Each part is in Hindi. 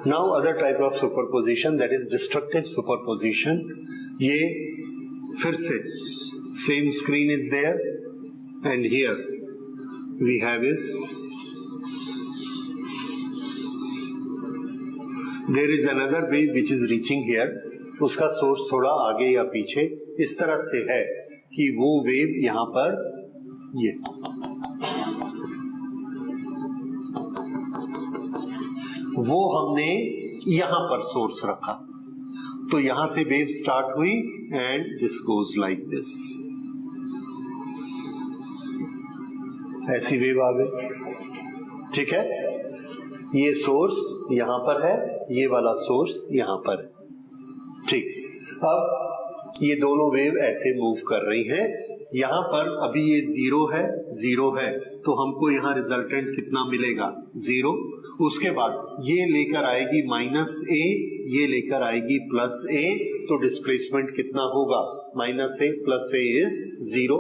Now other type of superposition, that is destructive superposition. ये फिर से same screen is there and here we have is there is another wave which is reaching here. उसका सोर्स थोड़ा आगे या पीछे इस तरह से है कि वो वेव यहां पर ये वो हमने यहां पर सोर्स रखा, तो यहां से वेव स्टार्ट हुई and this goes like this. ऐसी वेव आ गई. ठीक है, ये सोर्स यहां पर है, ये वाला सोर्स यहां पर है. ठीक, अब ये दोनों वेव ऐसे मूव कर रही हैं. यहां पर अभी ये जीरो है तो हमको यहां रिजल्टेंट कितना मिलेगा? 0. उसके बाद ये लेकर आएगी -a, ये लेकर आएगी +a, तो डिस्प्लेसमेंट कितना होगा? -a + a is 0.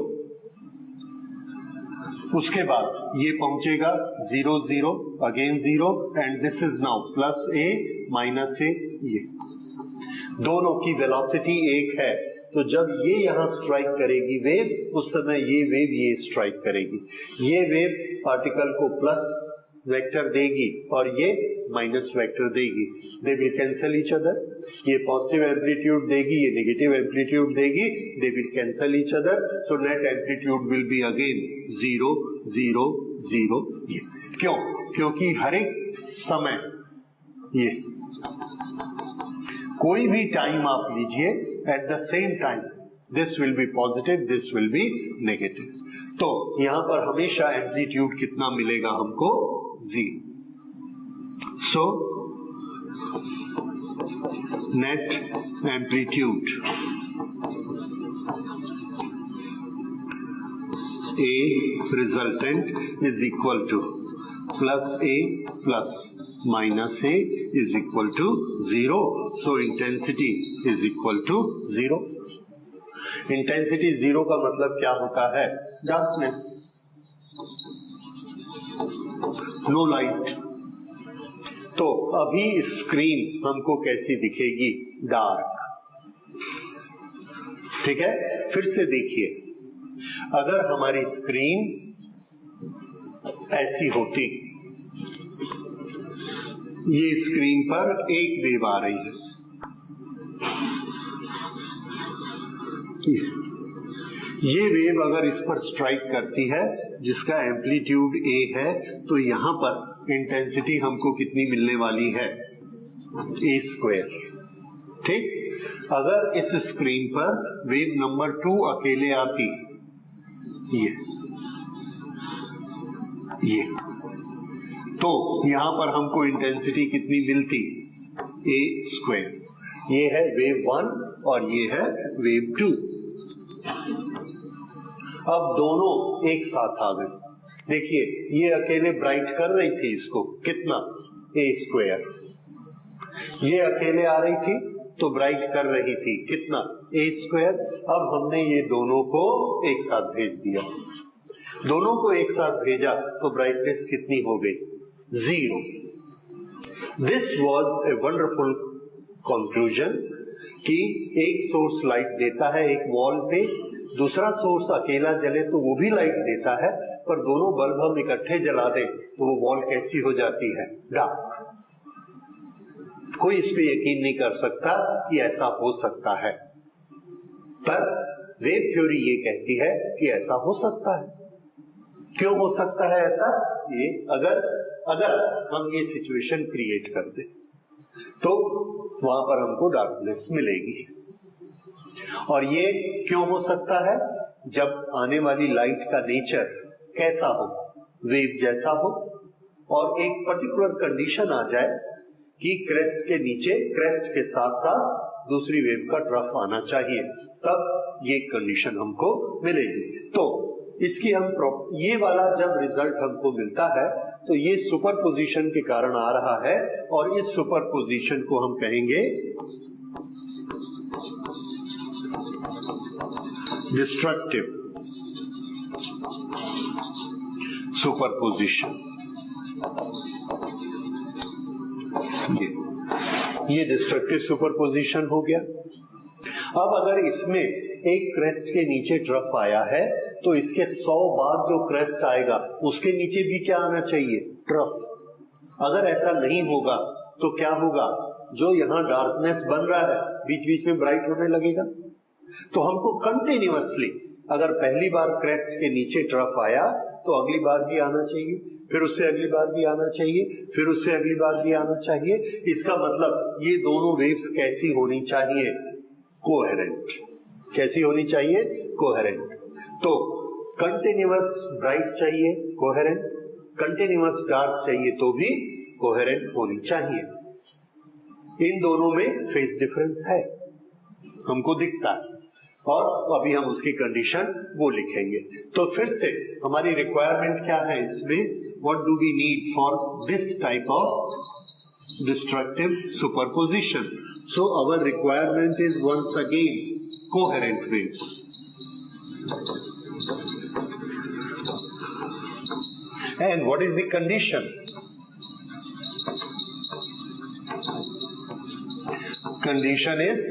उसके बाद ये पहुंचेगा 0 0 again 0 and this is now +a -a. ये दोनों की वेलोसिटी एक है, तो जब ये यहां स्ट्राइक करेगी वेव, उस समय ये वेव ये स्ट्राइक करेगी. ये वेव पार्टिकल को प्लस वेक्टर देगी और ये माइनस वेक्टर देगी. They will cancel each other. ये पॉजिटिव एम्पलीट्यूड देगी, ये नेगेटिव एम्पलीट्यूड देगी. They will cancel each other. So net amplitude will be again 0 0 0. ये क्यों? क्योंकि हर एक समय ये कोई भी टाइम आप लीजिए, at the same time this will be positive, this will be negative. तो यहां पर हमेशा एम्पलीट्यूड कितना मिलेगा हमको? 0. So net amplitude A resultant is equal to +a plus -a is equal to 0. So intensity is equal to 0. Intensity 0 का मतलब क्या होता है? Darkness, no light. तो अभी स्क्रीन हमको कैसी दिखेगी? डार्क. ठीक है, फिर से देखिए, अगर हमारी स्क्रीन ऐसी होती, ये स्क्रीन पर एक वेव आ रही है, ये वेव अगर इस पर स्ट्राइक करती है जिसका एम्पलीट्यूड a है, तो यहां पर इंटेंसिटी हमको कितनी मिलने वाली है? a². ठीक, अगर इस स्क्रीन पर वेव नंबर 2 अकेले आती, ये तो यहां पर हमको इंटेंसिटी कितनी मिलती? a². ये है वेव 1 और ये है वेव 2. अब दोनों एक साथ आ गए. देखिए, ये अकेले ब्राइट कर रही थी इसको, कितना? a². ये अकेले आ रही थी तो ब्राइट कर रही थी, कितना? a². अब हमने ये दोनों को एक साथ भेज दिया. दोनों को एक साथ भेजा तो ब्राइटनेस कितनी हो गई? 0. This was a wonderful conclusion कि एक सोर्स लाइट देता है एक वॉल पे, दूसरा सोर्स अकेला जले तो वो भी लाइट देता है, पर दोनों बल्ब हम इकट्ठे जला दें तो वो वॉल कैसी हो जाती है? डार्क. कोई इस पे यकीन नहीं कर सकता कि ऐसा हो सकता है, पर वेव थ्योरी ये कहती है कि ऐसा हो सकता है. क्यों हो सकता है ऐसा? ये अगर हम ये सिचुएशन क्रिएट कर दें तो वहां पर हमको डार्कनेस मिलेगी. और ये क्यों हो सकता है? जब आने वाली लाइट का नेचर कैसा हो? वेव जैसा हो, और एक पर्टिकुलर कंडीशन आ जाए कि क्रेस्ट के नीचे, क्रेस्ट के साथ साथ दूसरी वेव का ट्रफ आना चाहिए, तब ये कंडीशन हमको मिलेगी. तो इसकी हम ये वाला जब रिजल्ट हमको मिलता है तो ये सुपरपोजिशन के कारण आ रहा है, और इस सुपरपोजिशन को हम कहेंगे डिस्ट्रक्टिव सुपरपोजिशन. ये ये डिस्ट्रक्टिव सुपरपोजिशन हो गया। अब अगर इसमें एक क्रेस्ट के नीचे ट्रफ आया है तो इसके 100 बार जो क्रेस्ट आएगा उसके नीचे भी क्या आना चाहिए, ट्रफ। अगर ऐसा नहीं होगा तो क्या होगा, जो यहाँ डार्कनेस बन रहा है बीच बीच में ब्राइट होने लगेगा। तो हमको कंटिन्यूअसली अगर पहली बार क्रेस्ट के नीचे ट्रफ आया तो अगली बार भी आना चाहिए, फिर उससे अगली बार भी आना चाहिए, फिर उससे अगली बार भी आना चाहिए। इसका मतलब ये दोनों वेव्स कैसी होनी चाहिए, कोहेरेंट। कैसी होनी चाहिए, कोहेरेंट। तो कंटिन्यूअस ब्राइट चाहिए, कोहेरेंट। कंटिन्यूअस डार्क चाहिए तो भी कोहेरेंट होनी चाहिए। इन दोनों में फेज डिफरेंस है, हमको दिखता है, और अभी हम उसकी कंडीशन वो लिखेंगे। तो फिर से हमारी रिक्वायरमेंट क्या है इसमें, what do we need for this type of destructive superposition. So our requirement is once again coherent waves. And what is the condition, condition is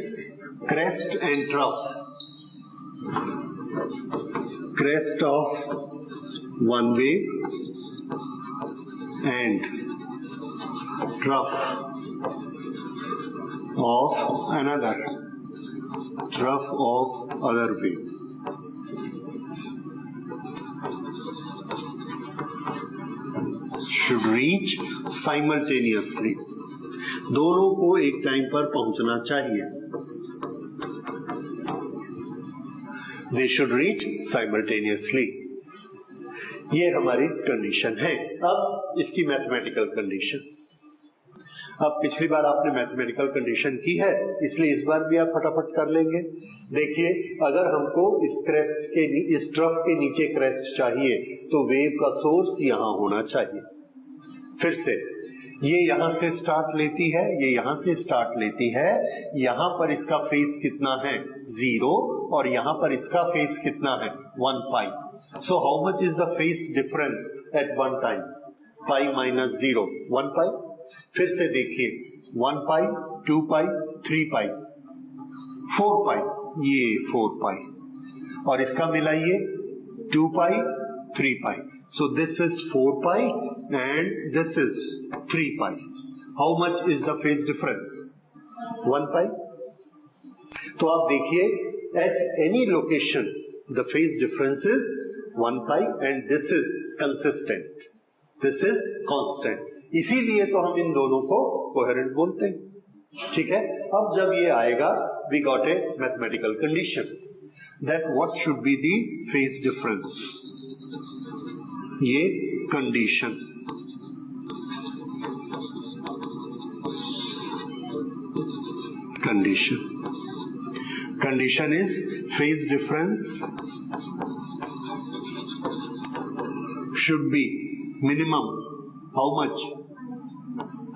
crest and trough. Crest of one wave and trough of another, trough of other wave. Should reach simultaneously. दोनों को एक टाइम पर पहुंचना चाहिए। They should reach simultaneously. ये हमारी कंडीशन है। अब इसकी मैथमेटिकल कंडीशन। अब पिछली बार आपने मैथमेटिकल कंडीशन की है, इसलिए इस बार भी आप फटाफट कर लेंगे। देखिए, अगर हमको इस क्रेस्ट के, इस ट्रफ के नीचे क्रेस्ट चाहिए तो वेव का सोर्स यहां होना चाहिए। फिर से ये यहां से स्टार्ट लेती है, ये यहां से स्टार्ट लेती है। यहां पर इसका फेस कितना है, 0, और यहां पर इसका फेस कितना है, 1 pi. So how much is the phase difference at one time, pi minus 0, 1 pi. फिर से देखिए, 1 पाई, 2 पाई, 3 पाई, 4 पाई, ये 4 पाई, और इसका मिलाइए 2 पाई, 3 पाई। So this is 4 pi and this is 3 pi. How much is the phase difference? 1 pi. तो आप देखिए, at any location the phase difference is 1 pi and this is consistent. This is constant. इसीलिए तो हम इन दोनों को कोहेरेंट बोलते हैं। ठीक है, अब जब ये आएगा, we got a mathematical condition that what should be the phase difference. ये condition, condition is phase difference should be minimum how much,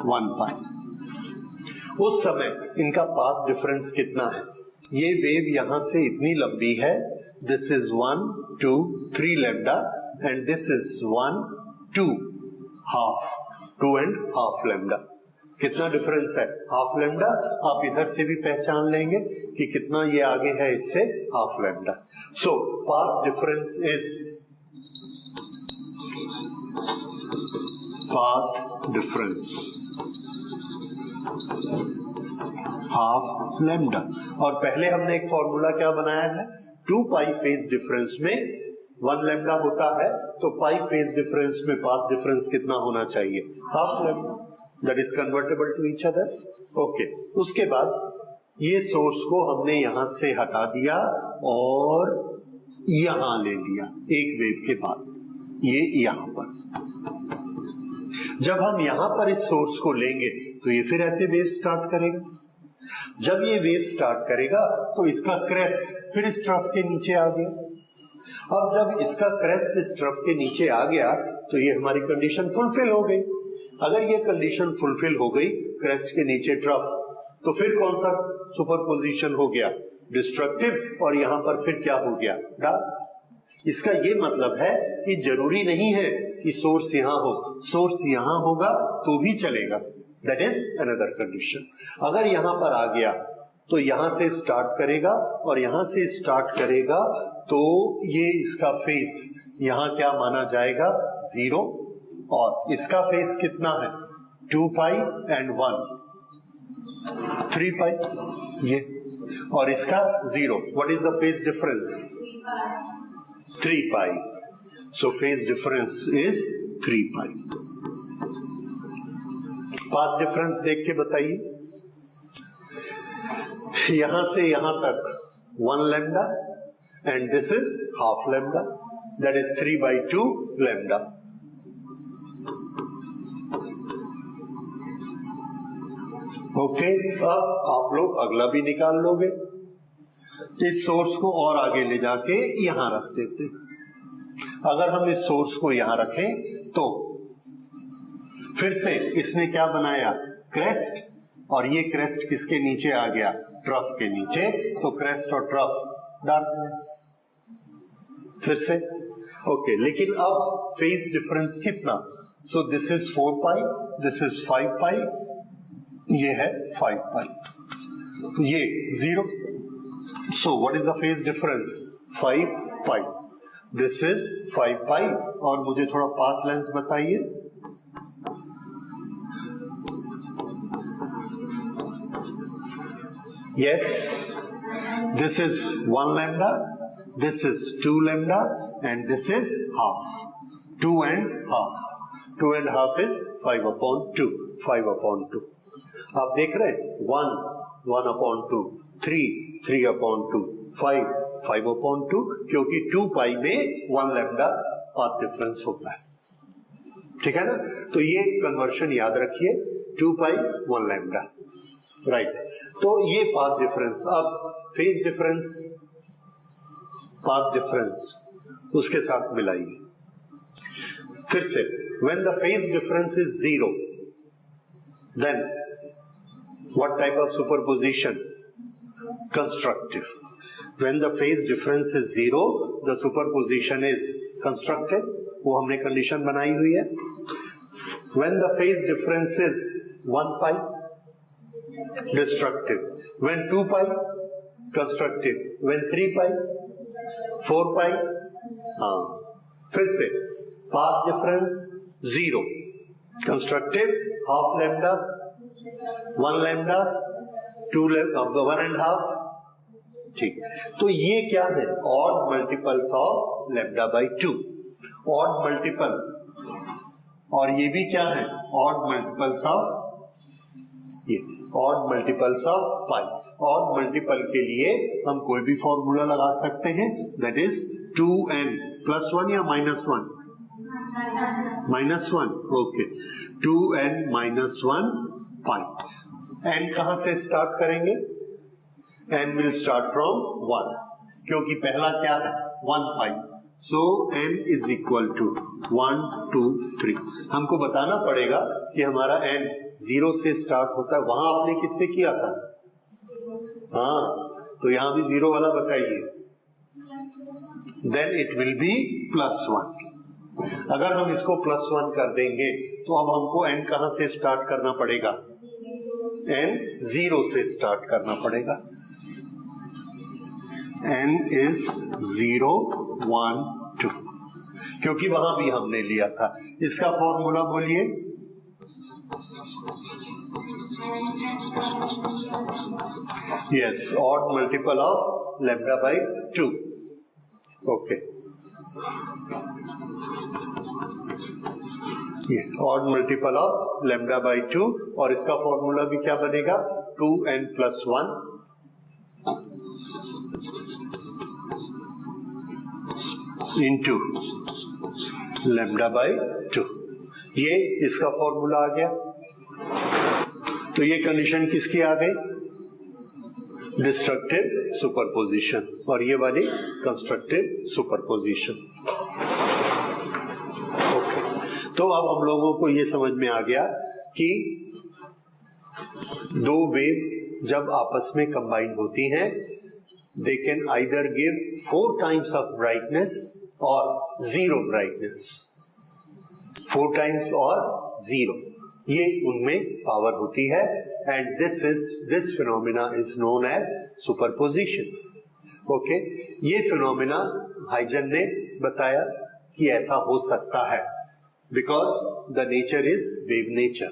1 पाई। उस समय इनका पाथ डिफरेंस कितना है, ये वेव यहां से इतनी लंबी है, this is 1, 2, 3 lambda, and this is 1, 2, half, 2 and half lambda. कितना डिफरेंस है, हाफ लैम्डा। आप इधर से भी पहचान लेंगे कि कितना ये आगे है इससे, half lambda. So path difference is, path difference half lambda. और पहले हमने एक फॉर्मूला क्या बनाया है, 2 पाई फेज डिफरेंस में 1 लैम्डा होता है, तो पाई फेज डिफरेंस में पाथ डिफरेंस कितना होना चाहिए, half lambda. That is convertible to each other. Okay, उसके बाद ये सोर्स को हमने यहां से हटा दिया और यहां ले लिया, एक वेव के बाद ये यहां पर। जब हम यहां पर इस सोर्स को लेंगे तो ये फिर ऐसे वेव स्टार्ट करेगा। जब ये वेव स्टार्ट करेगा तो इसका क्रेस्ट फिर इस ट्रफ के नीचे आ गया। अब जब इसका क्रेस्ट इस ट्रफ के नीचे आ गया तो ये हमारी कंडीशन फुलफिल हो गई। अगर ये कंडीशन फुलफिल हो गई, क्रेस्ट के नीचे ट्रफ, तो फिर कौन सा सुपरपोजिशन हो गया, डिस्ट्रक्टिव, और यहां पर फिर क्या हो गया, डार्क। इसका ये मतलब है कि जरूरी नहीं है कि सोर्स यहां हो, सोर्स यहां होगा तो भी चलेगा, दैट इज अनदर कंडीशन। अगर यहां पर आ गया तो यहां से स्टार्ट करेगा और यहां से स्टार्ट करेगा तो ये इसका फेस यहां क्या माना जाएगा 0 और इसका फेस कितना है 2 पाई एंड 1 3 पाई ये और इसका 0। What is the phase difference 3 pi. So phase difference is 3 pi. Path difference देख के बताइए, यहां से यहां तक 1 lambda and this is half lambda, that is 3/2 lambda. Okay, अब आप लोग अगला भी निकाल लोगे। इस सोर्स को और आगे ले जाके यहां रख देते। अगर हम इस सोर्स को यहां रखें तो फिर से इसने क्या बनाया क्रेस्ट, और ये क्रेस्ट किसके नीचे आ गया ट्रफ के नीचे, तो क्रेस्ट और ट्रफ डार्कनेस। फिर से ओके, लेकिन अब फेज डिफरेंस कितना, so this is 4 pi, this is 5 पाई, ये है 5 पाई, ये 0। So what is the phase difference 5 pi, this is 5 पाई। और मुझे थोड़ा पाथ लेंथ बताइए, yes, this is 1 lambda, this is 2 lambda and this is half, 2 and half, 2 and half is 5/2, 5/2। आप देख रहे हैं 1, 1/2, 3, 3/2, 5, 5/2, क्योंकि 2 पाई में 1 लैम्डा पाथ डिफरेंस होता है, ठीक है ना। तो ये कन्वर्शन याद रखिए, 2 पाई 1 लैम्डा, राइट। तो ये पाथ डिफरेंस। अब फेज डिफरेंस पाथ डिफरेंस उसके साथ मिलाइए फिर से। When the phase difference is 0 then what type of superposition constructive. When the phase difference is 0 the superposition is constructive, वो हमने कंडीशन बनाई हुई है। When the phase difference is 1 pi destructive, when 2 pi constructive, when 3 pi 4 pi। हाँ, फिर से path difference 0 constructive, half lambda, 1 lambda, 2 lambda, 1 and half, ठीक। तो ये क्या है odd multiples of lambda by 2, odd multiple, और ये भी क्या है odd multiples of ये odd multiples of pi. Odd multiple के लिए हम कोई भी फॉर्मूला लगा सकते हैं, दैट इज 2n प्लस 1 या -1, -1, ओके, 2n - 1 पाई। n कहां से स्टार्ट करेंगे, n विल स्टार्ट फ्रॉम 1, क्योंकि पहला क्या है 1 pi, so n is equal to 1 2 3। हमको बताना पड़ेगा कि हमारा n 0 से स्टार्ट होता है, वहां आपने किससे किया था, हाँ, तो यहां भी 0 वाला बताइए, देन इट विल बी +1। अगर हम इसको +1 कर देंगे तो अब हमको n कहां से स्टार्ट करना पड़ेगा, n 0 से स्टार्ट करना पड़ेगा। n इज 0 1 2, क्योंकि वहां भी हमने लिया था। इसका फॉर्मूला बोलिए, yes, odd multiple of lambda by 2, okay, ये odd multiple of lambda by 2, और इसका फॉर्मूला भी क्या बनेगा 2n + 1 into lambda by 2, ये इसका फॉर्मूला आ गया। तो ये कंडीशन किसकी आ गई, डिस्ट्रक्टिव सुपरपोजिशन, और ये वाली कंस्ट्रक्टिव सुपरपोजिशन। ओके, तो अब हम लोगों को ये समझ में आ गया कि दो वेव जब आपस में कंबाइन होती हैं, they can either give 4 times of brightness और 0 ब्राइटनेस, 4 टाइम्स और 0। ये उनमें पावर होती है, and this phenomena is known as superposition. Okay, ये फिनोमिना हाइजन ने बताया कि ऐसा हो सकता है because the nature is wave nature,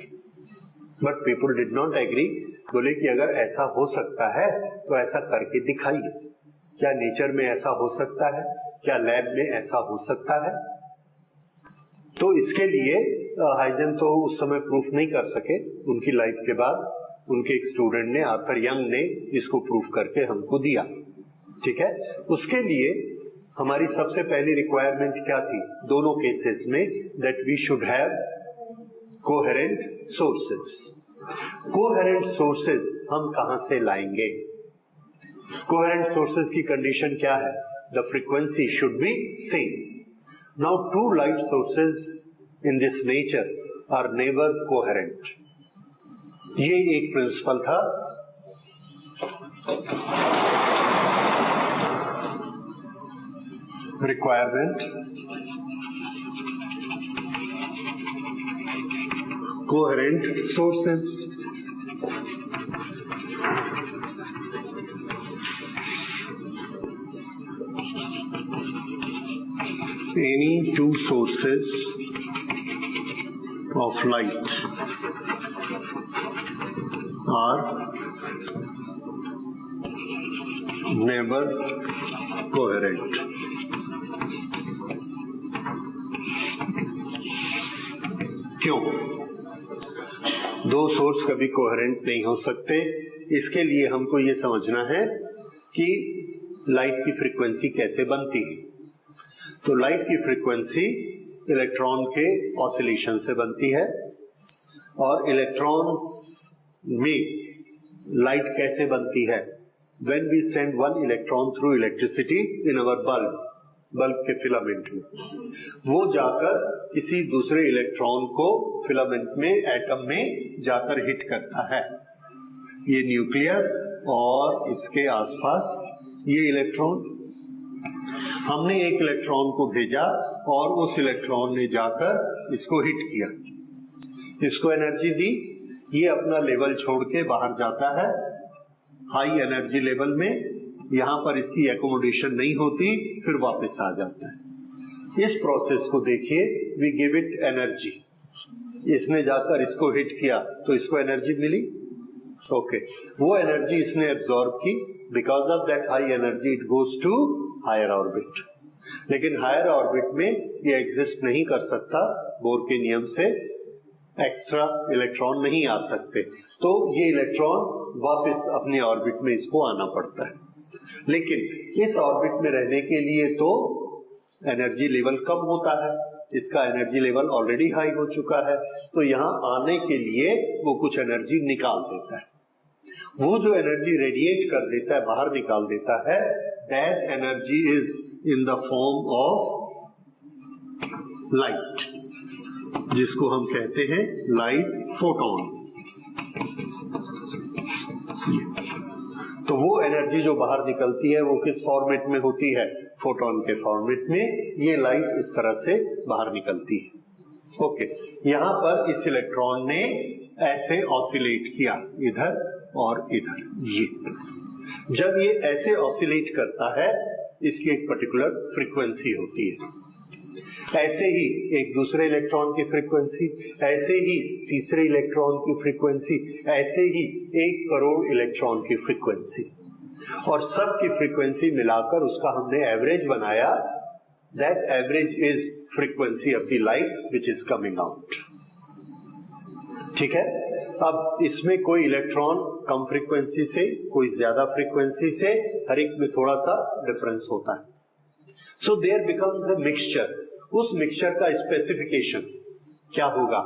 but people did not agree. बोले कि अगर ऐसा हो सकता है तो ऐसा करके दिखाइए, क्या नेचर में ऐसा हो सकता है, क्या लैब में ऐसा हो सकता है। तो इसके लिए हाइजन तो उस समय प्रूफ नहीं कर सके, उनकी लाइफ के बाद उनके एक स्टूडेंट ने, आर्थर यंग ने इसको प्रूफ करके हमको दिया। ठीक है, उसके लिए हमारी सबसे पहली रिक्वायरमेंट क्या थी दोनों केसेस में, that we should have coherent sources. Coherent sources हम कहां से लाएंगे? कोहेरेंट सोर्सेस की कंडीशन क्या है? The frequency should be same. Now two light sources in this nature are never coherent. ये एक प्रिंसिपल था। Requirement coherent sources. Any two sources of light are never coherent. क्यों? दो सोर्स कभी कोहेरेंट नहीं हो सकते। इसके लिए हमको ये समझना है कि लाइट की फ्रीक्वेंसी कैसे बनती है। तो लाइट की फ्रीक्वेंसी इलेक्ट्रॉन के ऑसिलेशन से बनती है, और इलेक्ट्रॉन्स में लाइट कैसे बनती है? When we send one electron through electricity in our bulb के फिलामेंट में, वो जाकर किसी दूसरे इलेक्ट्रॉन को फिलामेंट में, एटम में जाकर हिट करता है। ये न्यूक्लियस और इसके आसपास ये इलेक्ट्रॉन, हमने एक इलेक्ट्रॉन को भेजा और उस इलेक्ट्रॉन ने जाकर इसको हिट किया, इसको एनर्जी दी, ये अपना लेवल छोड़ के बाहर जाता है हाई एनर्जी लेवल में, यहां पर इसकी एकोमोडेशन नहीं होती, फिर वापस आ जाता है। इस प्रोसेस को देखिए, वी गिव इट एनर्जी। इसने जाकर इसको हिट किया तो इसको एनर्जी मिली। ओके, वो एनर्जी इसने एब्जॉर्ब की, because of that high energy it goes to higher orbit. लेकिन हायर ऑर्बिट में ये एग्जिस्ट नहीं कर सकता, बोर के नियम से एक्स्ट्रा इलेक्ट्रॉन नहीं आ सकते, तो ये इलेक्ट्रॉन वापस अपने ऑर्बिट में इसको आना पड़ता है। लेकिन इस ऑर्बिट में रहने के लिए तो एनर्जी लेवल कम होता है, इसका एनर्जी लेवल ऑलरेडी हाई हो चुका है, तो यहां आने के लिए वो कुछ एनर्जी निकाल देता है। वो जो एनर्जी रेडिएट कर देता है, बाहर निकाल देता है, that energy is in the form of light, जिसको हम कहते हैं लाइट फोटोन। तो वो एनर्जी जो बाहर निकलती है वो किस फॉर्मेट में होती है? फोटोन के फॉर्मेट में। ये लाइट इस तरह से बाहर निकलती है। ओके, यहां पर इस इलेक्ट्रॉन ने ऐसे ऑसिलेट किया, इधर और इधर। ये जब ये ऐसे ऑसिलेट करता है, इसकी एक पर्टिकुलर फ्रीक्वेंसी होती है। ऐसे ही एक दूसरे इलेक्ट्रॉन की फ्रीक्वेंसी, ऐसे ही तीसरे इलेक्ट्रॉन की फ्रीक्वेंसी, ऐसे ही 1 करोड़ इलेक्ट्रॉन की फ्रीक्वेंसी, और सब की फ्रीक्वेंसी मिलाकर उसका हमने एवरेज बनाया। That average is frequency of the light which is coming out. ठीक है, अब इसमें कोई इलेक्ट्रॉन कम फ्रीक्वेंसी से, कोई ज्यादा फ्रीक्वेंसी से, हर एक में थोड़ा सा डिफरेंस होता है। So there becomes the mixture. उस मिक्सचर का स्पेसिफिकेशन क्या होगा?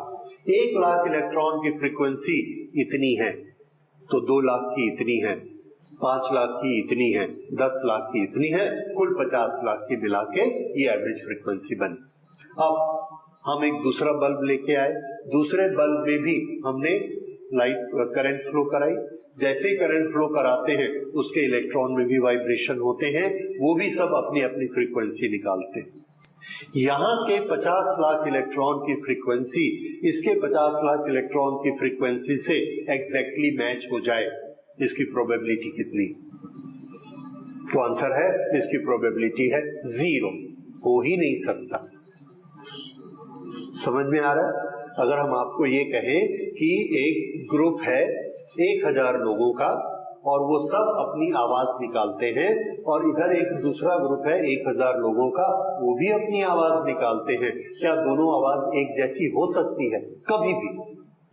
1 लाख इलेक्ट्रॉन की फ्रीक्वेंसी इतनी है, तो 2 लाख की इतनी है, 5 लाख की इतनी है, 10 लाख की इतनी है, कुल 50 लाख की मिला के ये एवरेज फ्रीक्वेंसी बनी। अब हम एक दूसरा बल्ब लेके आए, दूसरे बल्ब में भी हमने लाइट करंट फ्लो कराई। जैसे ही करंट फ्लो कराते हैं, उसके इलेक्ट्रॉन में भी वाइब्रेशन होते हैं, वो भी सब अपनी अपनी फ्रीक्वेंसी निकालते हैं। यहां के 50 लाख इलेक्ट्रॉन की फ्रीक्वेंसी इसके 50 लाख इलेक्ट्रॉन की फ्रीक्वेंसी से एग्जैक्टली मैच हो जाए, इसकी प्रोबेबिलिटी कितनी? तो आंसर है इसकी प्रोबेबिलिटी है 0, हो ही नहीं सकता। समझ में आ रहा है? अगर हम आपको ये कहें कि एक ग्रुप है 1000 लोगों का और वो सब अपनी आवाज निकालते हैं, और इधर एक दूसरा ग्रुप है 1000 लोगों का, वो भी अपनी आवाज निकालते हैं, क्या दोनों आवाज एक जैसी हो सकती है? कभी भी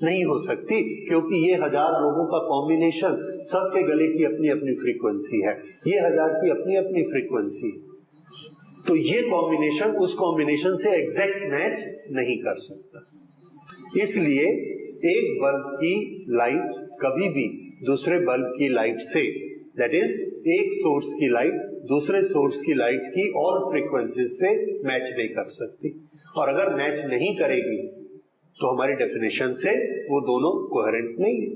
नहीं हो सकती, क्योंकि ये 1000 लोगों का कॉम्बिनेशन, सबके गले की अपनी अपनी फ्रीक्वेंसी है, ये 1000 की अपनी अपनी फ्रीक्वेंसी, तो ये कॉम्बिनेशन उस कॉम्बिनेशन से एग्जैक्ट मैच नहीं कर सकता। इसलिए एक बल्ब की लाइट कभी भी दूसरे बल्ब की लाइट से, दैट इज एक सोर्स की लाइट दूसरे सोर्स की लाइट की और फ्रीक्वेंसी से मैच नहीं कर सकती, और अगर मैच नहीं करेगी तो हमारी डेफिनेशन से वो दोनों कोहेरेंट नहीं है।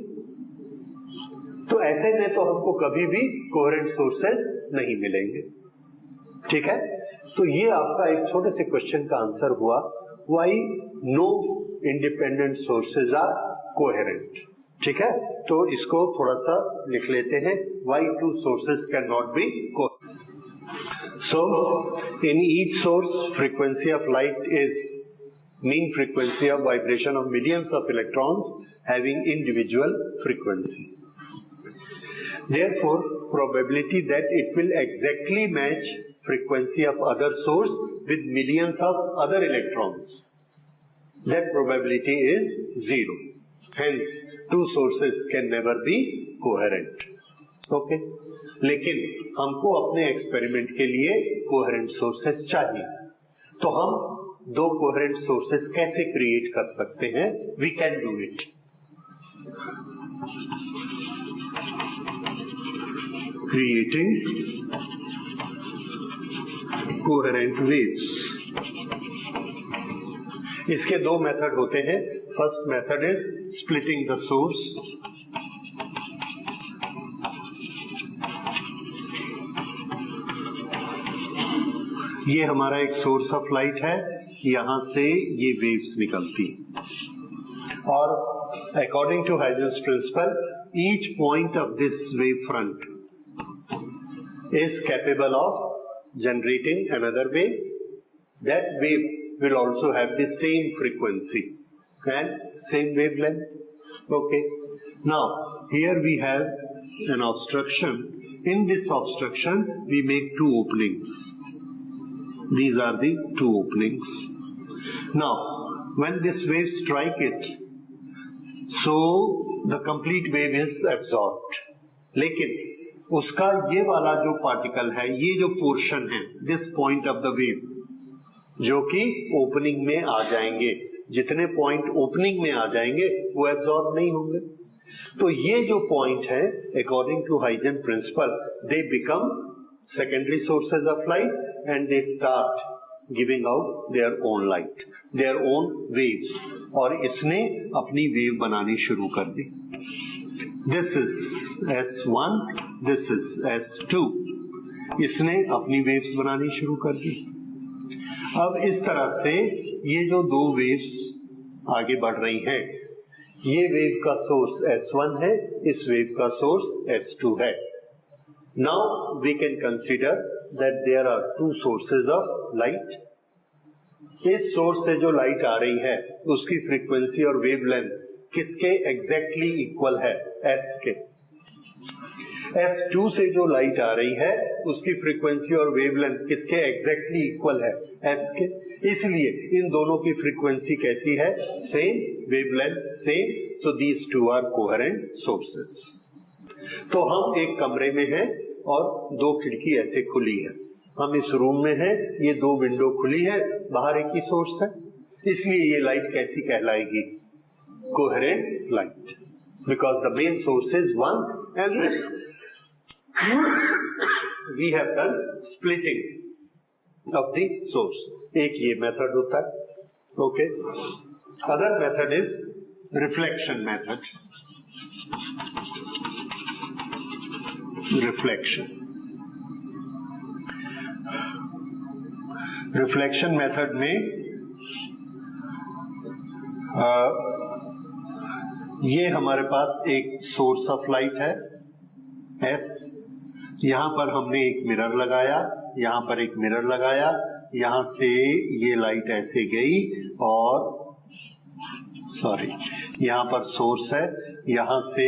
तो ऐसे में तो हमको कभी भी कोहेरेंट सोर्सेस नहीं मिलेंगे। ठीक है, तो ये आपका एक छोटे से क्वेश्चन का आंसर हुआ, why no independent sources are coherent. ठीक है, तो इसको थोड़ा सा लिख लेते हैं, why two sources can not be coherent. So in each source frequency of light is mean frequency of vibration of millions of electrons having individual frequency. Therefore, probability that it will exactly match frequency of other source with millions of other electrons, that probability is 0. Hence, two sources can never be coherent. Okay? लेकिन हमको अपने एक्सपेरिमेंट के लिए कोहेरेंट सोर्सेस चाहिए, तो हम दो कोहेरेंट सोर्सेस कैसे क्रिएट कर सकते हैं? We can do it. Creating coherent waves. इसके दो मेथड होते हैं। First method is splitting the source, ये हमारा एक सोर्स ऑफ लाइट है, यहां से ये वेव्स निकलती, और according to Huygens principle each point of this wave front is capable of generating another wave, that wave will also have the same frequency and same wavelength. Okay, now here we have an obstruction. In this obstruction we make two openings. These are the two openings. Now when this wave strike it, so the complete wave is absorbed, लेकिन उसका ये वाला जो पार्टिकल है, ये जो पोर्शन है, this point of the wave, जो कि ओपनिंग में आ जाएंगे, जितने पॉइंट ओपनिंग में आ जाएंगे वो एब्जॉर्ब नहीं होंगे। तो ये जो पॉइंट है, according to Huygens principle, they become secondary sources of light and they start giving out their own light, their own waves, और इसने अपनी वेव बनानी शुरू कर दी। This is S1, this is S2, इसने अपनी वेव्स बनानी शुरू कर दी। अब इस तरह से ये जो दो वेव्स आगे बढ़ रही हैं, ये वेव का सोर्स S1 है, इस वेव का सोर्स S2 है। Now we can consider that there are two sources of light. इस सोर्स से जो लाइट आ रही है उसकी फ्रीक्वेंसी और वेवलेंथ किसके एग्जैक्टली इक्वल है? S के। S2 से जो लाइट आ रही है उसकी फ्रीक्वेंसी और वेवलेंथ किसके एग्जैक्टली इक्वल है? S के। इसलिए इन दोनों की फ्रीक्वेंसी कैसी है? Same, wavelength same, so these two are coherent sources. तो हम एक कमरे में हैं और दो खिड़की ऐसे खुली है, हम इस रूम में हैं, ये दो विंडो खुली है, बाहर एक ही सोर्स है, इसलिए ये लाइट कैसी कहलाएगी? Coherent light, because the main source is one and we have done splitting of the source. एक ये मेथड होता है. Okay. Other method is reflection method. Reflection. Reflection method में ये हमारे पास एक सोर्स ऑफ लाइट है एस, यहां पर हमने एक मिरर लगाया, यहां पर एक मिरर लगाया, यहां से ये लाइट ऐसे गई और यहां पर सोर्स है, यहां से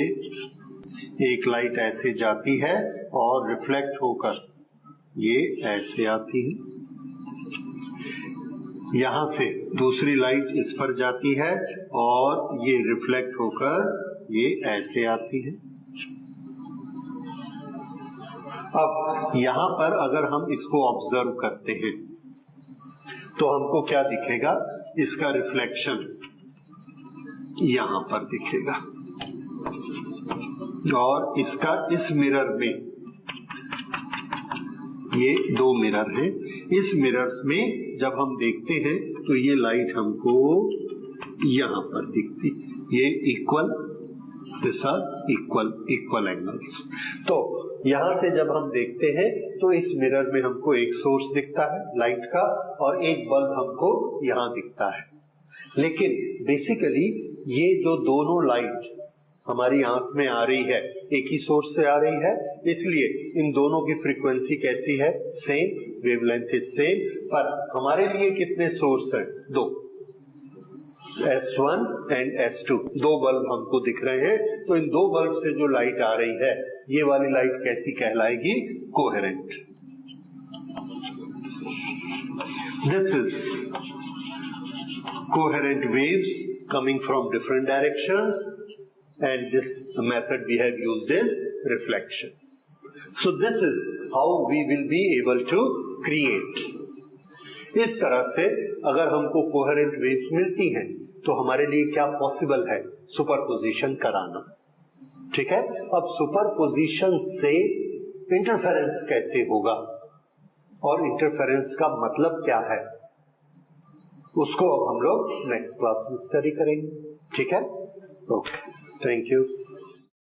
एक लाइट ऐसे जाती है और रिफ्लेक्ट होकर ये ऐसे आती है, यहां से दूसरी लाइट इस पर जाती है और ये रिफ्लेक्ट होकर ये ऐसे आती है। अब यहां पर अगर हम इसको ऑब्जर्व करते हैं तो हमको क्या दिखेगा, इसका रिफ्लेक्शन यहां पर दिखेगा और इसका इस मिरर में, ये दो मिरर हैं, इस मिरर्स में जब हम देखते हैं तो ये लाइट हमको यहां पर दिखती, ये equal, this are equal angles. तो यहां से जब हम देखते हैं तो इस मिरर में हमको एक सोर्स दिखता है लाइट का और एक बल्ब हमको यहां दिखता है, लेकिन बेसिकली ये जो दोनों लाइट हमारी आंख में आ रही है एक ही सोर्स से आ रही है, इसलिए इन दोनों की फ्रीक्वेंसी कैसी है, सेम, वेवलेंथ इज सेम, पर हमारे लिए कितने सोर्स हैं, दो, S1 एंड S2, दो बल्ब हमको दिख रहे हैं। तो इन दो बल्ब से जो लाइट आ रही है ये वाली लाइट कैसी कहलाएगी, coherent. This is coherent waves coming from different directions and this method we have used is reflection. So this is how we will be able to create. इस तरह से अगर हमको कोहेरेंट वेव्स मिलती हैं तो हमारे लिए क्या पॉसिबल है, सुपरपोजिशन कराना। ठीक है, अब सुपरपोजिशन से इंटरफेरेंस कैसे होगा और इंटरफेरेंस का मतलब क्या है, उसको अब हम लोग नेक्स्ट क्लास में स्टडी करेंगे। ठीक है, ओके, थैंक यू।